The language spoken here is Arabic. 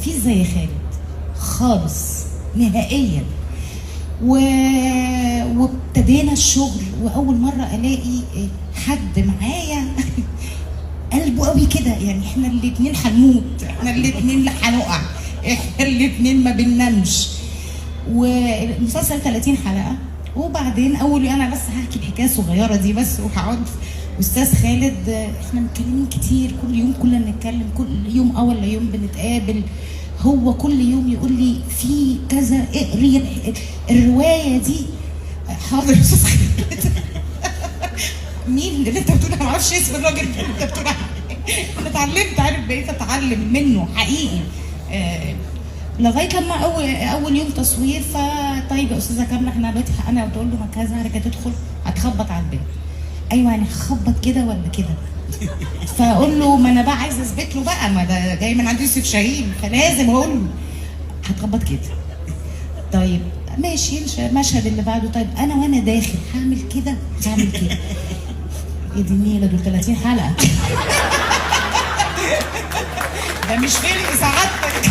مفيش زي خالد خالص نهائيا. وابتدينا الشغل، واول مره الاقي حد معايا قلبه قوي كده، يعني احنا الاتنين هنموت، احنا الاتنين اللي هنقع، احنا الاتنين ما بننامش. والمسلسل 30 حلقه، وبعدين انا بس هحكي الحكايه الصغيره دي بس، وهقعد استاذ خالد احنا متكلمين كتير، كل يوم كنا بنتكلم، كل يوم ولا يوم بنتقابل. هو كل يوم يقول لي في كذا، اقري الروايه دي. حاضر يا استاذ خالد. مين اللي انت بتقول؟ انا ما اعرفش اسم الراجل اللي انت بتقول عليه. انا اتعلمت، عارف، بقيت اتعلم منه حقيقي. لغايه لما اول يوم تصوير، فطيب يا استاذه كامله احنا دلوقتي، انا بقول له كذا، حضرتك تدخل هتخبط على الباب. ايوه يعني هخبط كده ولا كده؟ فاقول له ما انا بقى عايزه اثبت له بقى، ما ده جاي من عند يوسف شاهين، فلازم اقول له هتخبط كده. طيب ماشي، المشهد اللي بعده، طيب انا وانا داخل هعمل كده ايه دي نيله، دول 30 حلقه. ده مش فيلم سعادتك.